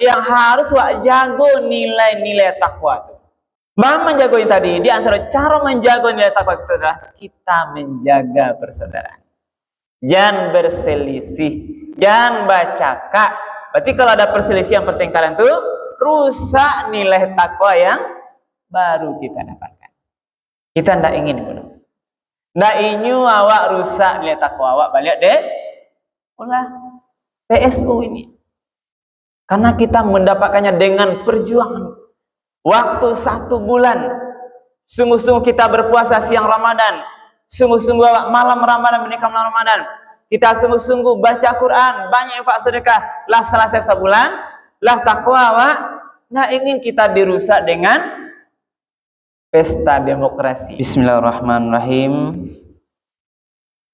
yang harus wak jago nilai-nilai takwa itu. Bagaimana menjaga ini tadi? Di antara cara menjaga nilai takwa kita adalah kita menjaga persaudaraan. Jangan berselisih, jangan bercakap. Berarti kalau ada perselisihan pertengkaran itu rusak nilai takwa yang baru kita dapatkan. Kita tidak ingin itu. Tidak ingin awak rusak nilai takwa awak balik deh. Ulah PSU ini. Karena kita mendapatkannya dengan perjuangan. Waktu 1 bulan. Sungguh-sungguh kita berpuasa siang Ramadan. Sungguh-sungguh malam Ramadan menikah malam Ramadan. Kita sungguh-sungguh baca Quran. Banyak infak sedekah. Lah selesai sebulan. Lah takwa awak. Nah ingin kita dirusak dengan pesta demokrasi. Bismillahirrahmanirrahim.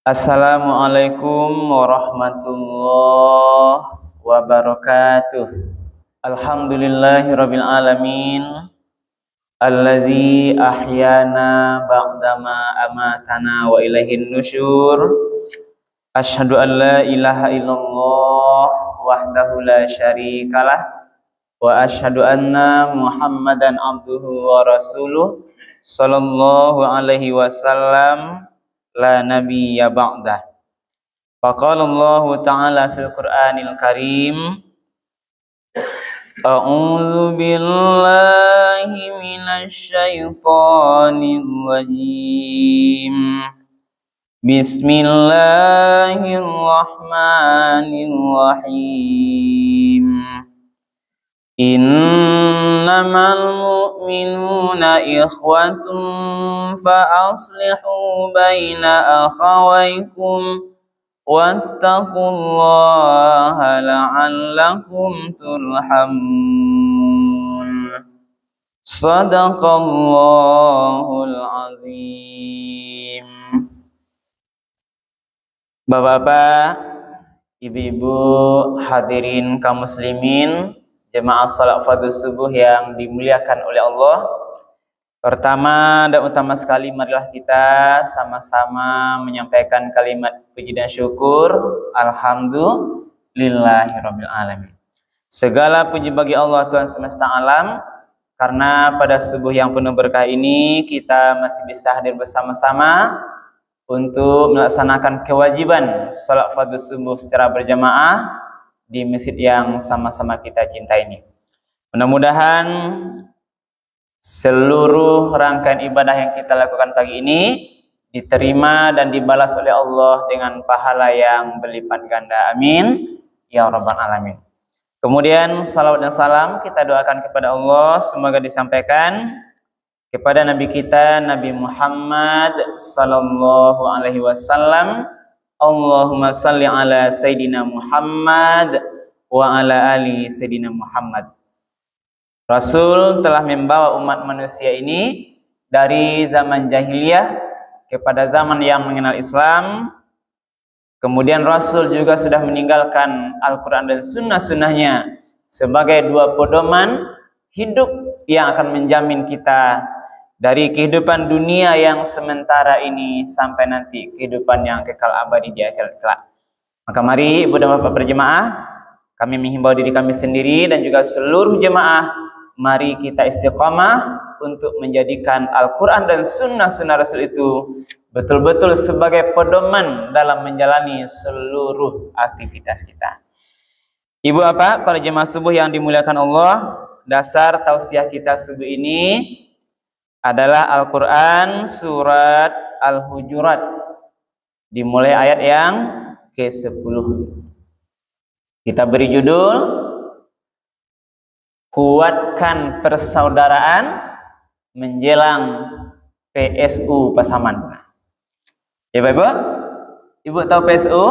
Assalamualaikum warahmatullahi wabarakatuh. Alhamdulillahirabbil alamin. Allazi ahyana ba'dama amatana wa ilaihin nusyur. Asyhadu an la ilaha illallah wahdahu la syarikalah wa asyhadu anna Muhammadan abduhu wa rasuluh sallallahu alaihi wasallam la nabiyya ba'dah. Faqala Allah ta'ala fil Qur'anil Karim, a'udzu billahi minasy syaithanir rajim. Bismillahirrahmanirrahim. Innamal mu'minuna ikhwatun fa aslihu baina akhawaykum wattaqullaha la'allakum turhamun. Shadaqallahul azim. Bapak-bapak, ibu-ibu, hadirin kaum muslimin, jemaah salat fardhu subuh yang dimuliakan oleh Allah. Pertama dan utama sekali, marilah kita sama-sama menyampaikan kalimat puji dan syukur. Alhamdulillahirabbil alamin. Segala puji bagi Allah Tuhan semesta alam, karena pada subuh yang penuh berkah ini kita masih bisa hadir bersama-sama untuk melaksanakan kewajiban salat fardhu subuh secara berjamaah di masjid yang sama-sama kita cintai ini. Mudah-mudahan seluruh rangkaian ibadah yang kita lakukan pagi ini diterima dan dibalas oleh Allah dengan pahala yang berlipat ganda. Amin ya rabbal alamin. Kemudian salawat dan salam kita doakan kepada Allah, semoga disampaikan kepada Nabi kita Nabi Muhammad sallallahu alaihi wasallam. Allahumma salli ala Sayyidina Muhammad wa ala ali Sayyidina Muhammad. Rasul telah membawa umat manusia ini dari zaman jahiliyah kepada zaman yang mengenal Islam. Kemudian Rasul juga sudah meninggalkan Al-Quran dan sunnah-sunnahnya sebagai dua pedoman hidup yang akan menjamin kita dari kehidupan dunia yang sementara ini sampai nanti kehidupan yang kekal abadi di akhirat kelak. Maka mari ibu dan bapak berjemaah, kami menghimbau diri kami sendiri dan juga seluruh jemaah, mari kita istiqamah untuk menjadikan Al-Quran dan sunnah-sunnah Rasul itu betul-betul sebagai pedoman dalam menjalani seluruh aktivitas kita. Ibu bapak, para jemaah subuh yang dimuliakan Allah, dasar tausiah kita subuh ini adalah Al-Quran surat Al-Hujurat, dimulai ayat yang ke-10. Kita beri judul Kuatkan Persaudaraan Menjelang PSU Pasaman. Ya Ibu, Ibu tahu PSU?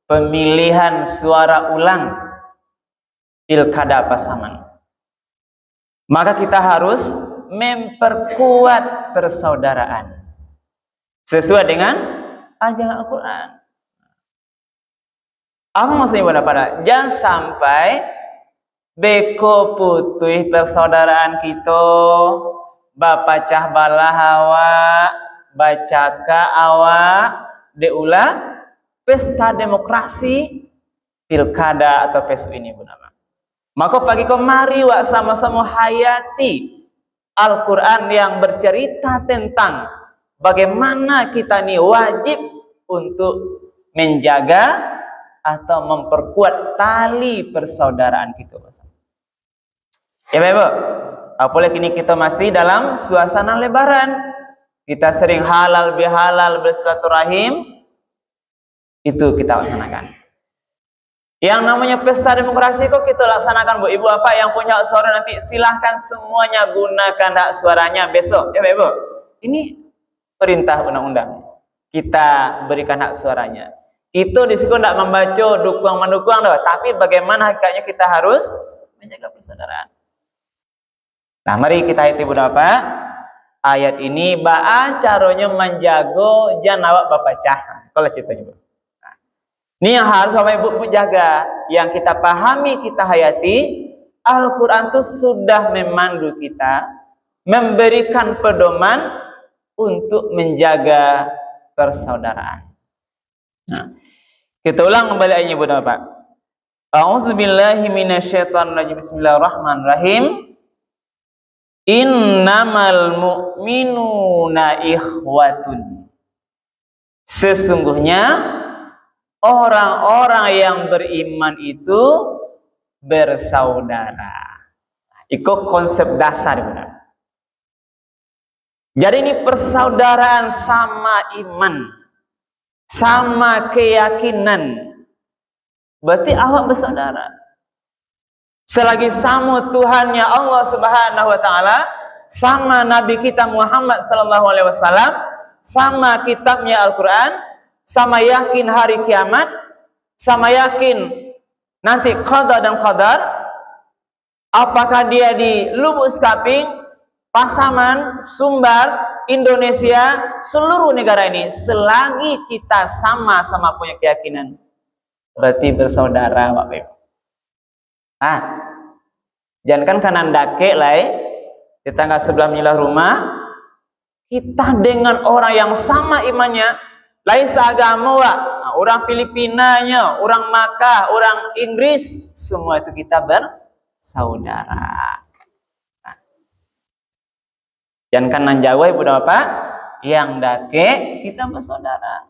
Pemilihan suara ulang Pilkada Pasaman. Maka kita harus memperkuat persaudaraan sesuai dengan ajaran Al-Quran. Apa maksudnya pada jangan sampai beko putih persaudaraan kita, bapacah balah hawa, bacaka awa, deulah pesta demokrasi pilkada atau PSU ini Bu nama. Maka pagi kemari wak sama-sama hayati Al-Quran yang bercerita tentang bagaimana kita nih wajib untuk menjaga atau memperkuat tali persaudaraan kita. Ya Bapak, apalagi kini kita masih dalam suasana lebaran. Kita sering halal bihalal bersilaturahim. Itu kita laksanakan. Yang namanya pesta demokrasi kok kita laksanakan, Bu Ibu. Apa yang punya hak suara nanti silahkan semuanya gunakan hak suaranya besok. Ya Ibu, ini perintah undang-undang. Kita berikan hak suaranya. Itu di situ tidak membaca dukung-mendukung, tapi bagaimana hakikatnya kita harus menjaga persaudaraan. Nah, mari kita hayati Bapak. Ayat ini ba'a caranya menjaga jangan awak bapacah. Kalau ceritanya, Bu. Ini yang harus Bapak Ibu jaga, yang kita pahami, kita hayati. Al-Quran itu sudah memandu kita, memberikan pedoman untuk menjaga persaudaraan. Nah, kita ulang kembali ayatnya Bapak. A'udzubillahi minasyaitonirrajim. Bismillahirrahmanirrahim. Innamal mu'minuna ikhwatun. Sesungguhnya orang-orang yang beriman itu bersaudara. Itu konsep dasar, benar. Jadi ini persaudaraan sama iman, sama keyakinan. Berarti awak bersaudara. Selagi sama Tuhannya Allah Subhanahu wa taala, sama Nabi kita Muhammad sallallahu alaihi wasallam, sama kitabnya Al-Qur'an, sama yakin hari kiamat, sama yakin nanti qada dan qadar, apakah dia di Lubuk Kaping, Pasaman, Sumbar, Indonesia, seluruh negara ini, selagi kita sama-sama punya keyakinan, berarti bersaudara, Bapak Ibu. Jangan kanan dake lah, tetangga sebelah menyelah rumah, kita dengan orang yang sama imannya, lain seagama, orang Filipinanya, orang Makkah, orang Inggris, semua itu kita bersaudara. Jangan kanan Jawa Ibu Bapak, yang dake kita bersaudara.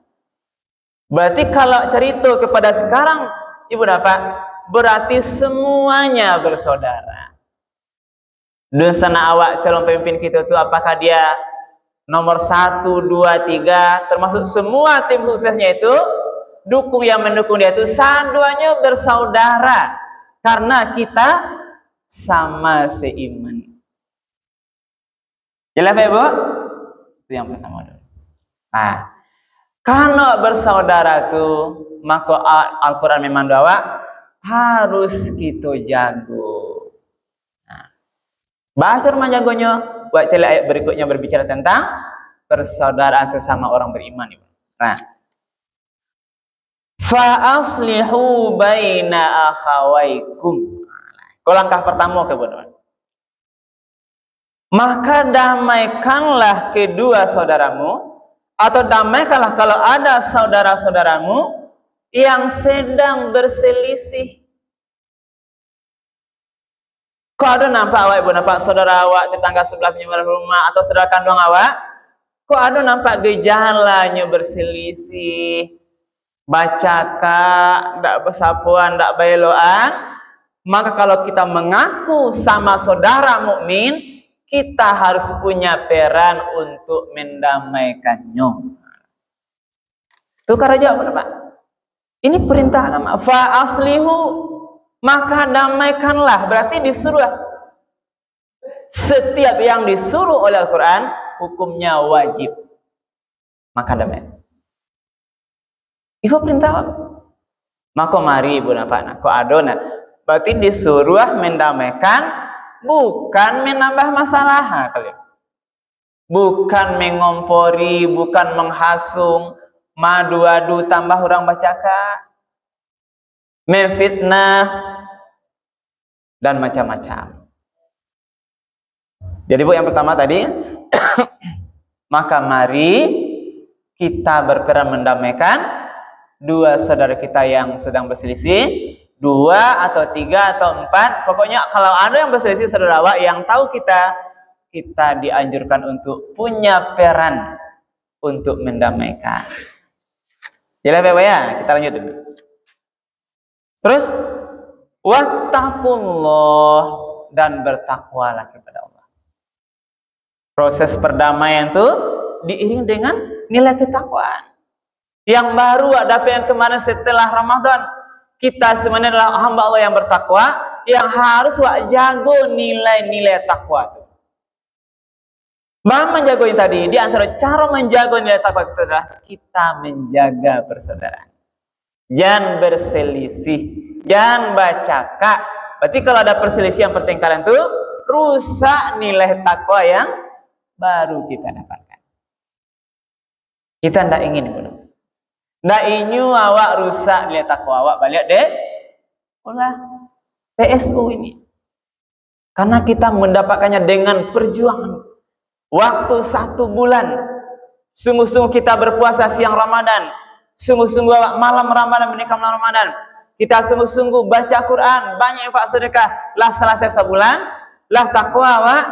Berarti kalau cerita kepada sekarang Ibu Bapak, berarti semuanya bersaudara. Dan sana awak calon pemimpin kita itu apakah dia nomor 1, 2, 3, termasuk semua tim suksesnya itu, dukung yang mendukung dia itu, saduanya bersaudara karena kita sama seiman. Jelas Pak Ibu? Itu yang pertama dulu. Karena bersaudara itu, maka Al-Quran memang awak harus kita jago. Bahasa menjagonya, buat celah ayat berikutnya berbicara tentang persaudaraan sesama orang beriman. Fa aslihu baina akhawaikum. Langkah pertama kebenaran. Maka damaikanlah kedua saudaramu, atau damaikanlah kalau ada saudara-saudaramu yang sedang berselisih. Kok ada nampak awak Ibu, nampak saudara awak tetangga sebelah penyebelah rumah atau saudara kandung awak, kok ada nampak gejalanya berselisih, bacaka, ndak bersapuan, ndak beloan, maka kalau kita mengaku sama saudara mukmin, kita harus punya peran untuk mendamaikannya. Itu karena jawab Pak. Ini perintah agama. Fa aslihu, maka damaikanlah. Berarti disuruh. Setiap yang disuruh oleh Al-Quran, hukumnya wajib. Maka damai. Itu perintah. Maka mari Ibu Bapak, kok adona. Berarti disuruh mendamaikan, bukan menambah masalah. Bukan mengompori, bukan menghasung, madu-adu tambah orang bacaka, memfitnah, dan macam-macam. Jadi Bu, yang pertama tadi, maka mari kita berperan mendamaikan dua saudara kita yang sedang berselisih, 2 atau 3 atau 4. Pokoknya kalau ada yang berselisih saudara awak yang tahu kita dianjurkan untuk punya peran untuk mendamaikan. Jelas Bapak ya? Kita lanjut dulu. Terus wattaqullah, dan bertakwalah kepada Allah. Proses perdamaian itu diiring dengan nilai ketakwaan. Yang baru ada apa yang kemarin setelah Ramadan, kita sebenarnya adalah hamba Allah yang bertakwa, yang harus jago nilai-nilai takwa itu. Bagaimana menjaga yang tadi? Di antara cara menjaga nilai takwa kita adalah kita menjaga persaudaraan. Jangan berselisih, jangan bacakak. Berarti kalau ada perselisihan pertengkaran itu rusak nilai takwa yang baru kita dapatkan. Kita tidak ingin itu. Tidak ingin awak rusak nilai takwa awak balik deh. Olah PSU ini. Karena kita mendapatkannya dengan perjuangan. Waktu 1 bulan. Sungguh-sungguh kita berpuasa siang Ramadan. Sungguh-sungguh malam Ramadan menikah malam Ramadan. Kita sungguh-sungguh baca Quran, banyak infak sedekah. Lah selesai sebulan, lah takwa awak.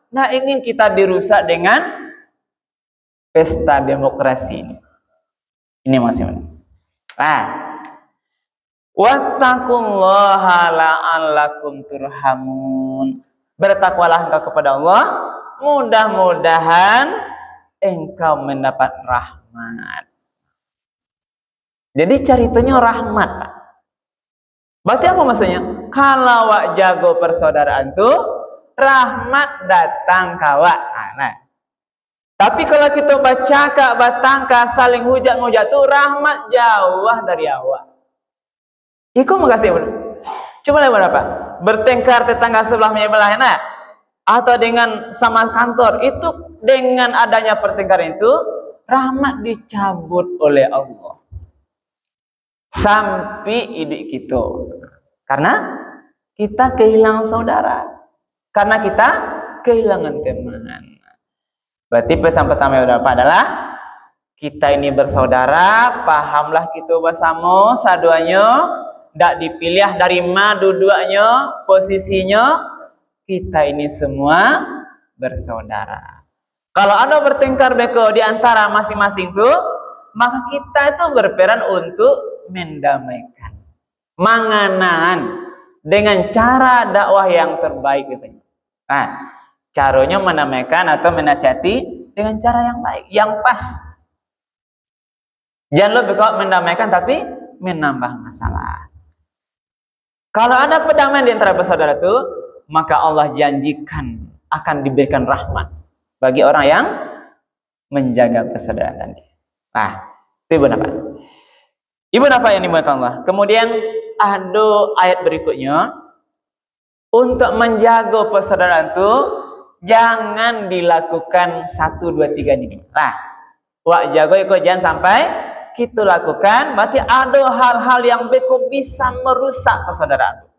Nah ingin kita dirusak dengan pesta demokrasi ini. Ini masih mana? Wattaqullaha la'allakum turhamun. Bertakwalah engkau kepada Allah, mudah-mudahan engkau mendapat rahmat. Jadi ceritanya rahmat, Pak. Berarti apa maksudnya? Kalau wak jago persaudaraan tuh rahmat datang kawak. Nah. Tapi kalau kita baca kak batangka saling hujat-hujat tuh rahmat jauh dari awak. Iku makasih benar. Cuma lewat apa? Bertengkar tetangga sebelah menyebelah, nah, atau dengan sama kantor, itu dengan adanya pertengkaran itu rahmat dicabut oleh Allah. Sampai idik kita. Karena kita kehilangan saudara. Karena kita kehilangan teman. Berarti pesan pertama yang dapat adalah kita ini bersaudara, pahamlah kita bersama saduanya, tidak dipilih dari dua-duanya posisinya, kita ini semua bersaudara. Kalau ada bertengkar beko di antara masing-masing itu, maka kita itu berperan untuk mendamaikan, mengenaan dengan cara dakwah yang terbaik gitu. Nah, caranya menamaikan atau menasihati dengan cara yang baik, yang pas. Jangan lebih kok mendamaikan tapi menambah masalah. Kalau ada perdamaian di antara bersaudara itu, maka Allah janjikan akan diberikan rahmat bagi orang yang menjaga persaudaraan tadi. Nah, itu Ibu Napa. Ibu Napa yang dimuliakan Allah. Kemudian ada ayat berikutnya, untuk menjaga persaudaraan itu jangan dilakukan 1, 2, 3 ini. Nah, wak jago ikut jangan sampai kita lakukan, berarti ada hal-hal yang bisa merusak persaudaraan.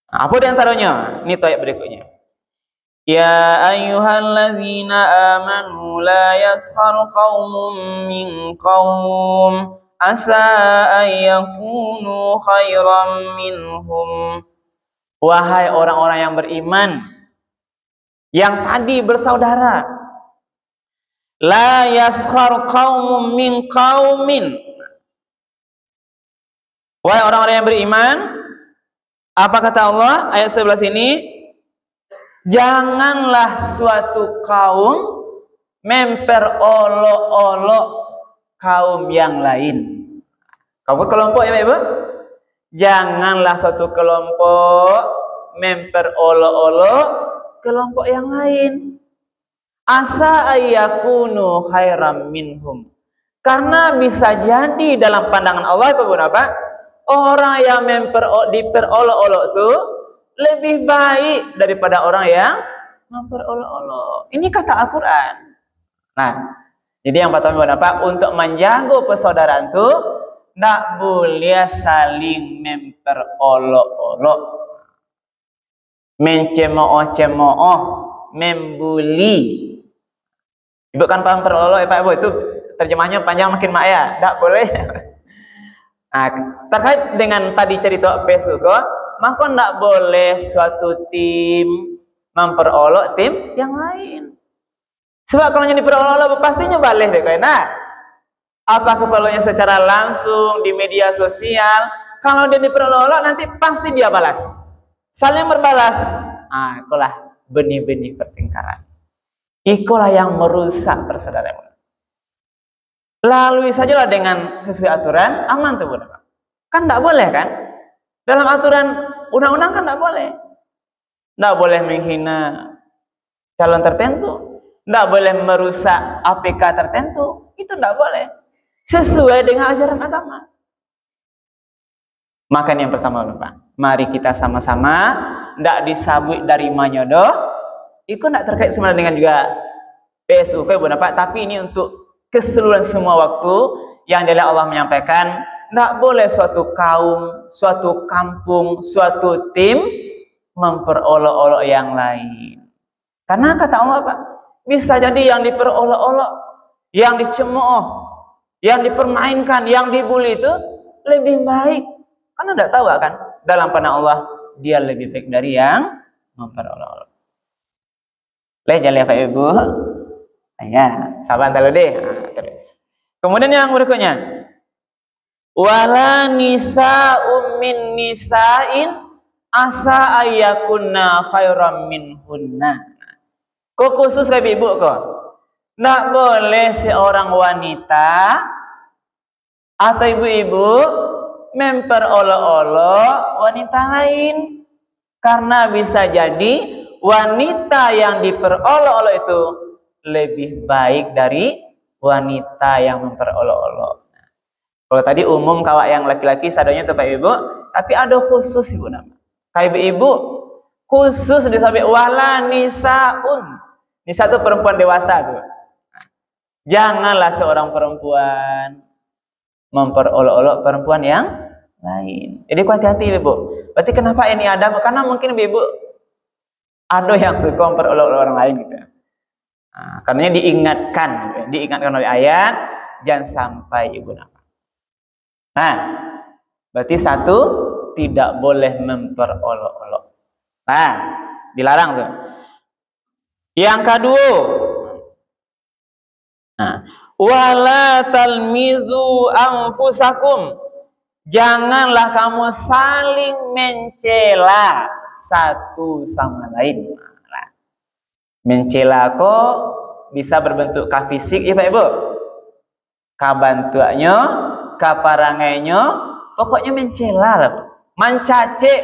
Apa di antaranya? Ini ayat berikutnya. Ya ayyuhalladzina amanu la yaskhar qaumun min qaum asa ayyakunu khairan minhum. Wahai orang-orang yang beriman, yang tadi bersaudara, la yaskhar qaumun min qaumin. Wahai orang-orang yang beriman, apa kata Allah ayat 11 ini? Janganlah suatu kaum memperolok-olok kaum yang lain. Kamu kelompok ya Ibu? Janganlah suatu kelompok memperolok-olok kelompok yang lain. Asa ayyakunu khairam minhum. Karena bisa jadi dalam pandangan Allah itu apa? Orang yang diperolok-olok itu lebih baik daripada orang yang memperolok-olok. Ini kata Al-Quran. Nah, jadi yang pertama apa? Untuk menjaga persaudaraan itu tidak boleh saling memperolok-olok, mencemooh-cemooh, membuli. Ibu kan paham perolok ya Pak Ibu, itu terjemahnya panjang makin mak ya. Tidak boleh Nah, terkait dengan tadi cerita pesuko, maka tidak boleh suatu tim memperolok tim yang lain. Sebab kalau yang diperolok pastinya balik deh. Nah, apakah peroloknya secara langsung di media sosial? Kalau dia diperolok nanti pasti dia balas. Saling berbalas. Ah, itulah benih-benih pertengkaran. Itulah yang merusak persaudaraan. Lalui sajalah dengan sesuai aturan, aman tuh Bunda. Kan tidak boleh kan? Dalam aturan undang-undang kan tidak boleh. Tidak boleh menghina calon tertentu, tidak boleh merusak APK tertentu, itu tidak boleh. Sesuai dengan ajaran agama. Maka yang pertama Bapak, mari kita sama-sama tidak disabui dari manyodo. Itu tidak terkait sebenarnya dengan juga PSUK Bapak, tapi ini untuk keseluruhan semua waktu yang dari Allah menyampaikan, tidak boleh suatu kaum, suatu kampung, suatu tim memperolok-olok yang lain. Karena kata Allah Pak, bisa jadi yang diperolok-olok, yang dicemooh, yang dipermainkan, yang dibully itu lebih baik. Karena tidak tahu kan, dalam pandangan Allah dia lebih baik dari yang memperolok-olok. Jangan Pak Ibu. Ya, sabar dulu deh. Kemudian yang berikutnya, wala nisa'um min nisa'in asa ayakunna khairam minhunna. Kok khusus kayak ibu kok? Nggak boleh seorang wanita atau ibu-ibu memperolok-olok wanita lain, karena bisa jadi wanita yang diperolok-olok itu lebih baik dari wanita yang memperolok-olok. Nah, kalau tadi umum kawak yang laki-laki sadonya tuh Pak Ibu, tapi ada khusus Ibu nama. Kayak ibu khusus disebut wala nisaun. Nisa itu perempuan dewasa tuh. Janganlah seorang perempuan memperolok-olok perempuan yang lain. Jadi hati-hati Ibu. Berarti kenapa ini ada? Karena mungkin Ibu ada yang suka memperolok-olok orang lain gitu. Nah, karena diingatkan oleh ayat, jangan sampai Ibu nama. Nah, berarti satu, tidak boleh memperolok-olok. Nah, dilarang tuh. Yang kedua, nah, wala talmizu anfusakum. Janganlah kamu saling mencela satu sama lain. Mencela kok bisa berbentuk ka fisik ya Pak Ibu, ka bantuannya, ka parangainya, pokoknya mencela lah, mencaci,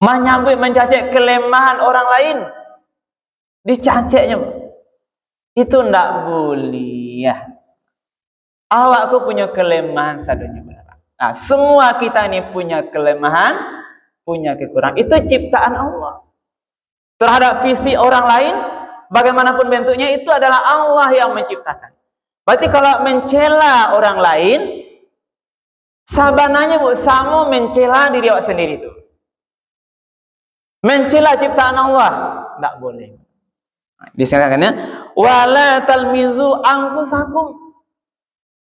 menyambut, mencaci kelemahan orang lain, dicaciknya, itu ndak boleh ya. Awakku punya kelemahan sadonya. Nah, semua kita ini punya kelemahan, punya kekurangan, itu ciptaan Allah. Terhadap visi orang lain, bagaimanapun bentuknya, itu adalah Allah yang menciptakan. Berarti kalau mencela orang lain, sabananya Bu, sama mencela diri awak sendiri itu. Mencela ciptaan Allah, tidak boleh. Disingkatkannya, wala talmizu anfusakum.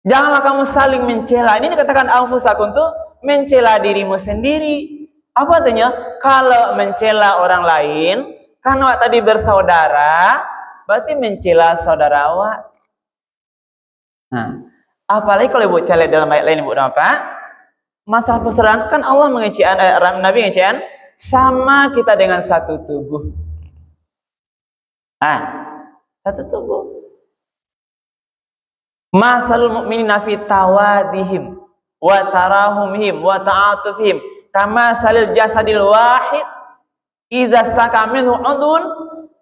Janganlah kamu saling mencela. Ini dikatakan anfusakum tuh mencela dirimu sendiri. Apa artinya? Kalau mencela orang lain, karena tadi bersaudara, berarti mencela saudara awak. Nah, apalagi kalau Ibu cari dalam ayat lain Ibu apa? Masalah persaudaraan kan Allah mengejaan, Nabi mengejaan sama kita dengan satu tubuh. Nah, satu tubuh. Masalul mu'minina fi tawadihim wa tarahumihim wa ta'atufihim kama salil jasadil wahid iza staka minhu udun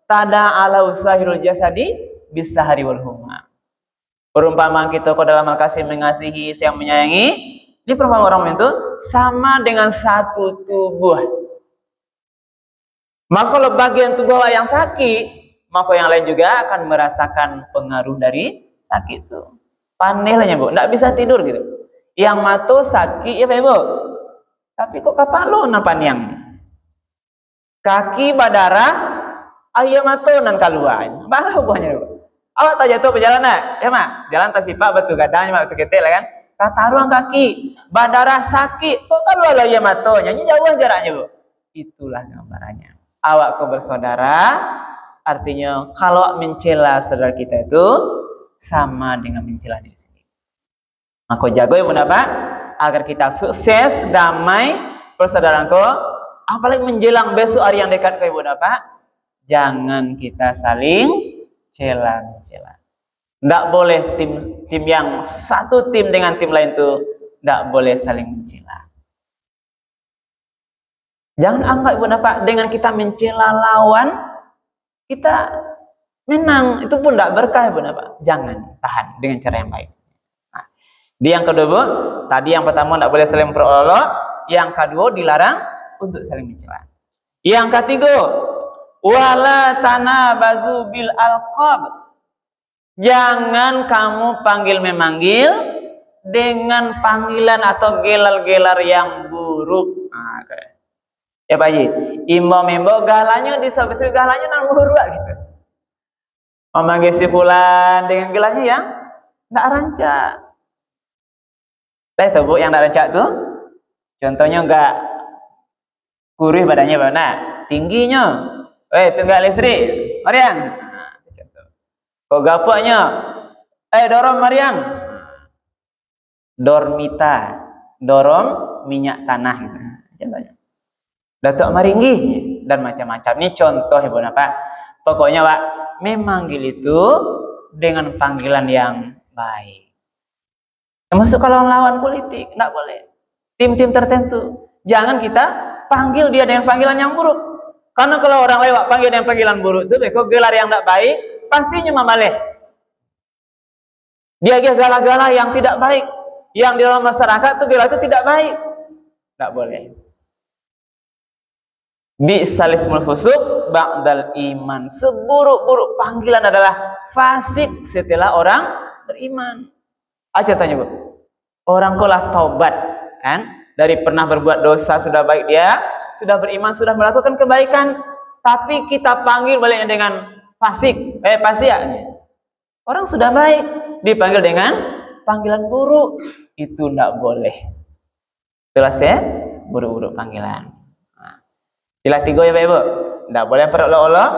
tada'ala usahirul jasadi bisahari wal humma. Perumpamaan kita kok dalam al-kasih mengasihi, yang menyayangi, ini perumpamaan orang itu sama dengan satu tubuh. Maka kalau bagian tubuh yang sakit, maka yang lain juga akan merasakan pengaruh dari sakit itu. Panelnya Bu, tidak bisa tidur gitu. Yang mata sakit ya Pak Ibu, tapi kok kapalo napan yang kaki badarah ayam mata nan kaluan, baru buahnya Bu. Awak tak jatuh perjalanan, ya mak? Jalan tak sipak batu gadang, mak batu ketek lah kan? Tak taruhan kaki, badara sakit. Kok kalau lah ya matonya, ini jauh jaraknya bu. Itulah gambarannya. Awak kau bersaudara, artinya kalau mencela saudara kita itu sama dengan mencela diri sendiri. Maka jago ya bunda pak, agar kita sukses, damai, persaudaraan kau. Apalagi menjelang besok hari yang dekat kau bunda pak, jangan kita saling mencela. Tidak boleh tim yang satu tim dengan tim lain itu tidak boleh saling mencela. Jangan anggap ibu bapak dengan kita mencela lawan kita menang, itu pun tidak berkah ibu bapak. Jangan, tahan dengan cara yang baik. Nah, di yang kedua bu, tadi yang pertama tidak boleh saling memperolok, yang kedua dilarang untuk saling mencela. Yang ketiga, wala tanabazu bil alqab. Jangan kamu panggil memanggil dengan panggilan atau gelar-gelar yang buruk. Nah, ya Pak Haji, imam-imam galanya disebut galanya nang buruk gitu. Memanggil si fulan dengan gelarnya yang tidak rancak. Itu bu, yang tidak rancak tuh, contohnya enggak kurih badannya mana, tingginya. Tunggal listrik, Mariang. Nah, contoh. Kok gapaknya? Dorong Mariang. Dormita, dorong minyak tanah gitu. Contohnya. Datuk Maringgi dan macam-macam. Ini contoh ibu bapak. Pokoknya pak, memanggil itu dengan panggilan yang baik. Termasuk kalau lawan politik, tidak boleh. Tim-tim tertentu, jangan kita panggil dia dengan panggilan yang buruk. Karena kalau orang lewat panggil dengan panggilan buruk itu, kok gelar yang tidak baik, pastinya membaleh. Dia gala-gala yang tidak baik, yang di dalam masyarakat itu gelar itu tidak baik, tidak boleh. Bi'salismul fusuq ba'dal iman. Seburuk-buruk panggilan adalah fasik setelah orang beriman. Aja tanya bu, orang kolah taubat kan, dari pernah berbuat dosa sudah baik dia, sudah beriman, sudah melakukan kebaikan, tapi kita panggil baliknya dengan fasik, fasik. Orang sudah baik dipanggil dengan panggilan buruk, itu tidak boleh. Jelas ya, buruk-buruk panggilan. Nah, sila 3 ya Pak Ibu. Tidak boleh perolok-olok,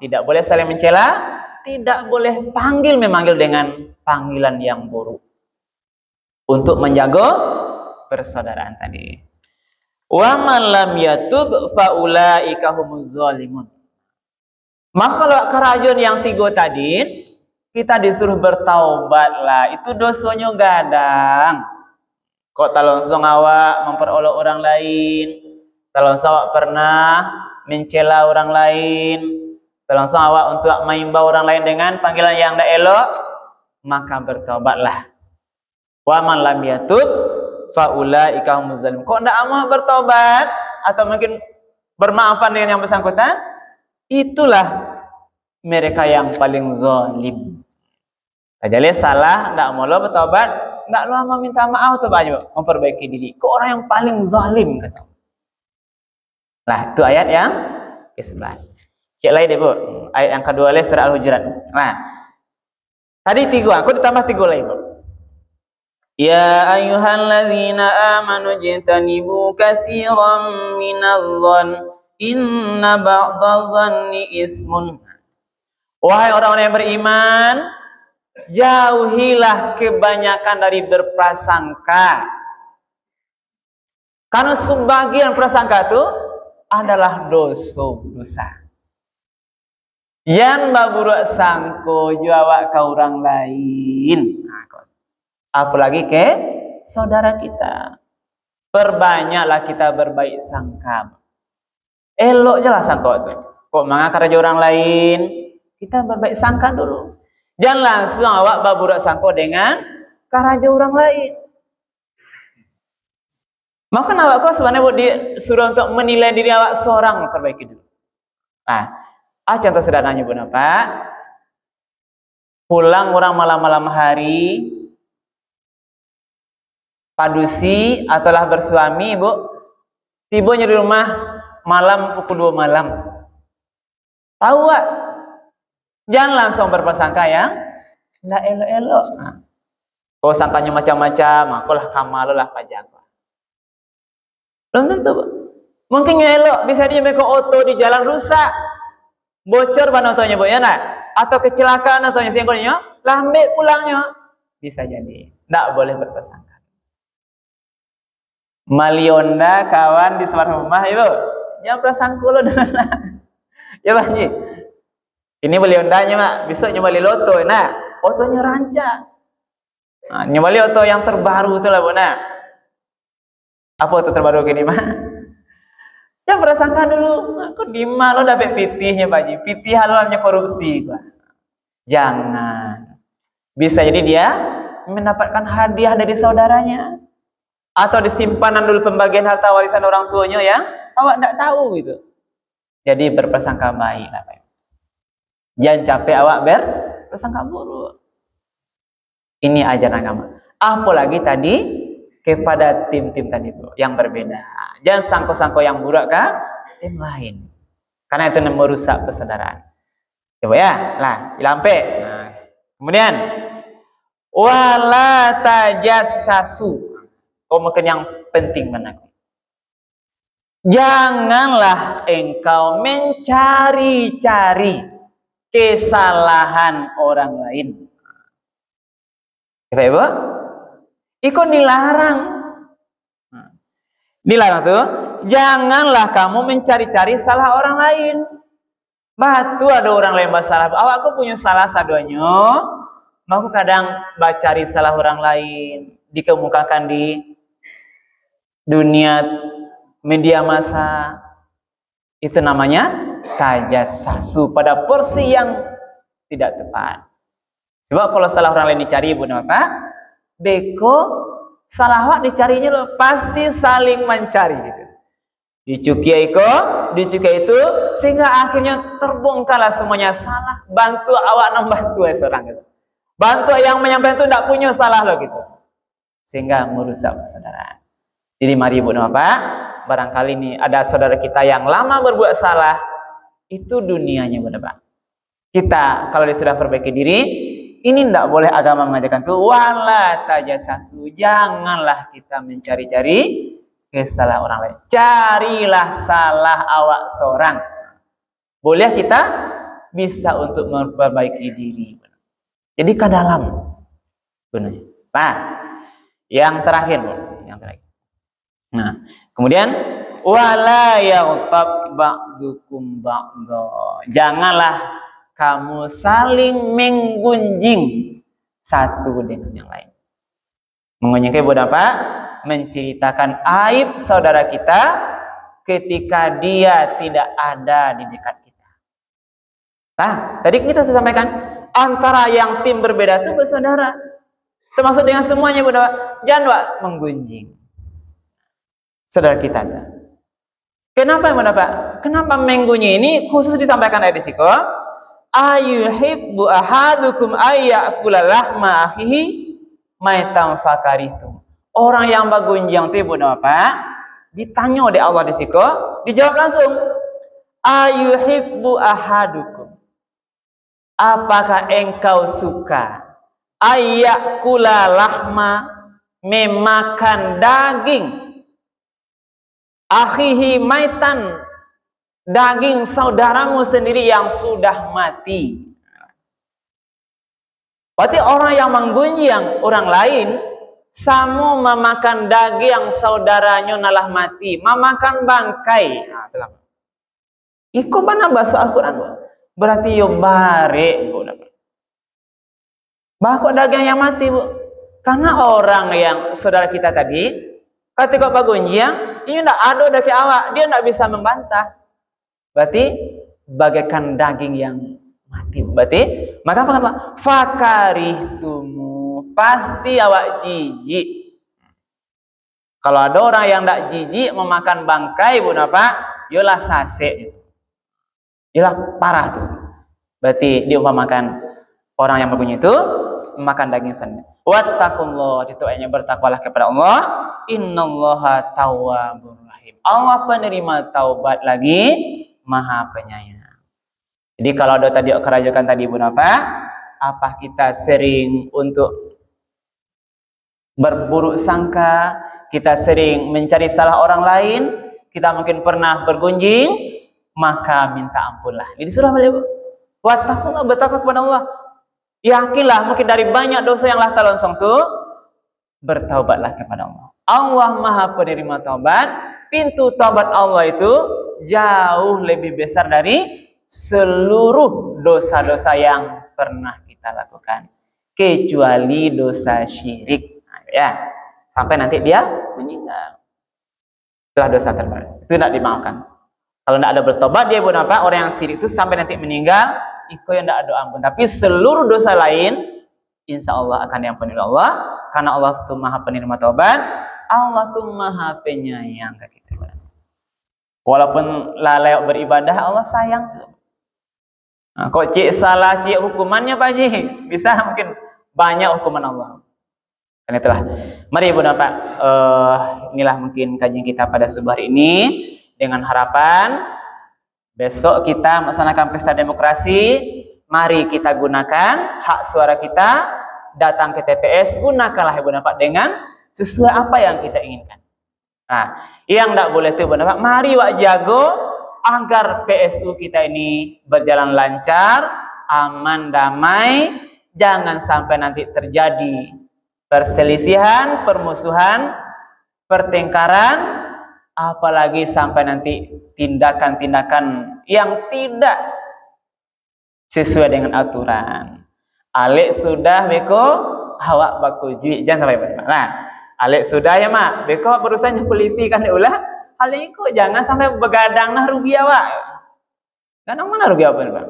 tidak boleh saling mencela, tidak boleh panggil memanggil dengan panggilan yang buruk. Untuk menjaga persaudaraan tadi. Wa man lam yatub fa ulaika humuz zalimun. Maka kalau kerajaan yang 3 tadi kita disuruh bertaubatlah, itu dosanya gadang. Kok talonsong awak memperolok orang lain, talonsong awak pernah mencela orang lain, talonsong awak untuk mengimbau orang lain dengan panggilan yang tidak elok, maka bertaubatlah. Wa man lam yatub faulaika humuz zalimun. Kok tidak mau bertobat atau mungkin bermaafan dengan yang bersangkutan, itulah mereka yang paling zalim. Jadi salah, tidak mau bertobat, tidak lama minta maaf tuh Pak, memperbaiki diri. Kok orang yang paling zalim kata. Nah, itu ayat yang ke-11. Cek lain deh Bu, ayat yang kedua lagi surah Al-Hujurat. Nah, tadi 3, aku ditambah 3 lagi Bu. Ya ayyuhalladzina amanu jtanibu katsiran minadh-dhann inna ba'dadh-dhanni ismun. Wahai orang-orang yang beriman, jauhilah kebanyakan dari berprasangka. Karena sebagian prasangka itu adalah dosa. Yang baburuk sangko jawab ke orang lain. Apalagi ke saudara kita. Perbanyaklah kita berbaik sangka. Elok jelas sangka itu. Kok mengakar aja orang lain, kita berbaik sangka dulu. Jangan langsung awak baburak sangka dengan karaja orang lain. Maka awak kau sebenarnya disuruh untuk menilai diri awak seorang, perbaiki dulu. Nah, contoh sederhananya Bu Pak. Pulang orang malam-malam hari, padusi ataulah bersuami Bu, tibanya di rumah malam pukul 2 malam. Tahu gak? Jangan langsung berprasangka yang nggak elok-elok. Nah, kau sangkanya macam-macam, akulah kamal lah pajak. Belum tentu. Mungkin yang elok bisa dia make auto di jalan rusak, bocor ban otonya bu ya nak, atau kecelakaan otonya sehingga lambat pulangnya, bisa jadi. Nggak boleh berprasangka. Malionda kawan di sebuah rumah ibu, yang prasangka lo dengan ya Pak Haji. Ini beli ondanya mak, besok nyebali loto, nah otonya rancak. Nah, nyebali oto yang terbaru itu lah bu, nah apa oto terbaru gini mak? Ya prasangka dulu, aku di lo dapat pitihnya Pak Haji, pitih halalnya korupsi Pak. Jangan, bisa jadi dia mendapatkan hadiah dari saudaranya, atau disimpanan dulu pembagian harta warisan orang tuanya yang awak tidak tahu gitu. Jadi berprasangka baik lah Pak. Jangan capek awak berprasangka buruk. Ini ajaran agama. Apalagi tadi kepada tim-tim tadi bro, yang berbeda. Jangan sangko-sangko yang buruk ke tim lain. Karena itu merusak persaudaraan. Coba ya, lah, lampe. Nah, kemudian wala tajassasu. Oh, mungkin yang penting mana? Janganlah engkau mencari-cari kesalahan orang lain. Ibu, ikut dilarang. Dilarang tuh, janganlah kamu mencari-cari salah orang lain. Batu ada orang lain bersalah, awakku punya salah saduanya, aku kadang cari salah orang lain, dikemukakan di dunia media massa, itu namanya tajassasu pada porsi yang tidak tepat. Sebab kalau salah orang lain dicari ibu apa? Beko salah awak dicarinya lo pasti saling mencari gitu. Dicuki itu sehingga akhirnya terbongkarlah semuanya salah. Bantu awak membantu seorang gitu. Bantu yang menyampaikan itu tidak punya salah lo gitu. Sehingga merusak persaudaraan. Jadi mari ibu apa? Barangkali ini ada saudara kita yang lama berbuat salah. Itu dunianya benar. Kita kalau dia sudah perbaiki diri, ini tidak boleh agama mengajarkan tuh wala tajassasu, janganlah kita mencari-cari kesalahan orang lain. Carilah salah awak seorang. Boleh kita bisa untuk memperbaiki diri. Jadi ke dalam. Benar. Nah, yang terakhir, Nah, kemudian wala yaghtab ba'dukum ba'dha. Janganlah kamu saling menggunjing satu dengan yang lain. Mengunjingkan buat apa? Menceritakan aib saudara kita ketika dia tidak ada di dekat kita. Nah, tadi kita sudah sampaikan antara yang tim berbeda itu bersaudara. Termasuk dengan semuanya buat apa? Jangan menggunjing saudara kita. Kenapa mendapat? Kenapa menggunjing ini khusus disampaikan di siko? Ayuhibbu ahadukum ayyakula lahma akhihi maitam fakaritum. Orang yang bergunjing itu buat apa? Ditanya oleh Allah di siko, dijawab langsung. Ayuhibbu ahadukum. Apakah engkau suka ayyakula lahma, memakan daging akhihi maitan, daging saudaramu sendiri yang sudah mati. Berarti orang yang menggunjing orang lain sama memakan daging yang saudaranya nalah mati, memakan bangkai. Nah, Iko mana bahasa Al-Quran? Berarti yo bare. Bahkan daging yang mati bu. Karena orang yang saudara kita tadi, ketika bergunjing, ini tidak ada daging awak, dia tidak bisa membantah. Berarti bagaikan daging yang mati. Berarti maka apa kata? Fakarihtumu, pasti awak jijik. Kalau ada orang yang tidak jijik memakan bangkai, bu apa? Yolah sase itu. Yolah parah tuh. Berarti diumpamakan orang yang berbunyi itu memakan daging sendiri. Wattaqullah, itu ayatnya bertakwalah kepada Allah. Innallaha tawwabur rahim. Allah penerima taubat lagi Maha Penyayang. Jadi kalau ada tadi kerajakan tadi Ibu Napa, apa kita sering untuk berburuk sangka, kita sering mencari salah orang lain, kita mungkin pernah bergunjing, maka minta ampunlah. Jadi surah beliau, wattaqullah, bertakwa kepada Allah. Yakinlah mungkin dari banyak dosa yang lah talonsong tu, bertaubatlah kepada Allah. Allah Maha Penerima taubat. Pintu taubat Allah itu jauh lebih besar dari seluruh dosa-dosa yang pernah kita lakukan, kecuali dosa syirik. Nah, ya, sampai nanti dia meninggal. Itulah dosa terberat. Itu tidak dimaafkan. Kalau tidak ada bertobat dia Ibu Napa, orang yang syirik itu sampai nanti meninggal, itu yang tidak ada ampun. Tapi seluruh dosa lain, insya Allah akan diampuni oleh Allah, karena Allah itu Maha Penerima taubat, Allah itu Maha Penyayang ke kita. Walaupun lalai beribadah, Allah sayang. Nah, kok cik salah, cik hukumannya Pak Haji, bisa mungkin banyak hukuman Allah. Karena itulah, mari Ibu Napa, inilah mungkin kajian kita pada subuh hari ini, dengan harapan besok kita melaksanakan pesta demokrasi. Mari kita gunakan hak suara kita, datang ke TPS, gunakanlah Ibu Napa dengan sesuai apa yang kita inginkan. Nah, yang tidak boleh itu Ibu Napa, mari wak jago agar PSU kita ini berjalan lancar, aman, damai, jangan sampai nanti terjadi perselisihan, permusuhan, pertengkaran, apalagi sampai nanti tindakan-tindakan yang tidak sesuai dengan aturan. Alek sudah beko, awak baku juik, jangan sampai benar. Nah, alek sudah ya mak, beko berusaha polisi kan ulah. Hal ini kok jangan sampai begadang nah rugi awak. Gadang mana rugi apa Pak?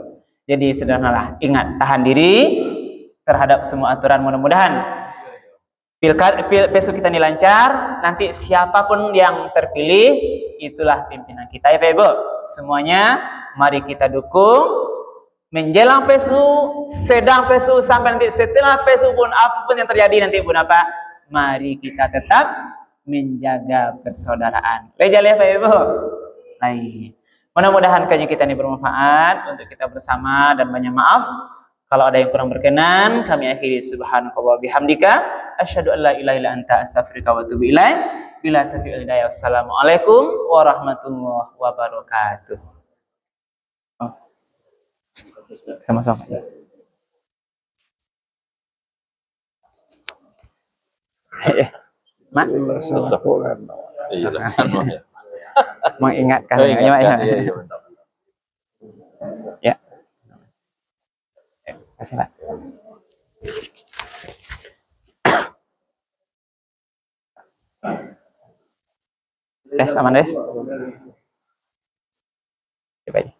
Jadi sederhanalah, ingat tahan diri terhadap semua aturan. Mudah-mudahan PSU kita ini lancar. Nanti siapapun yang terpilih, itulah pimpinan kita ya Pak Ibu. Semuanya mari kita dukung. Menjelang PSU, sedang PSU, sampai nanti setelah PSU pun apapun yang terjadi nanti Ibu Napa, mari kita tetap menjaga persaudaraan. Lejal ya Pak Ibu. Baik. Mudah-mudahan kajian kita ini bermanfaat untuk kita bersama, dan banyak maaf kalau ada yang kurang berkenan. Kami akhiri subhanakallah bihamdika asyhadu an la ilaha illa anta astaghfiruka wa atubu ilaik. Bila taufiq wal hidayah. Wassalamualaikum warahmatullahi wabarakatuh. Oh. Sama-sama. Mak, mengingatkan ya. Kasih Pak. Des, aman Des? Coba aja.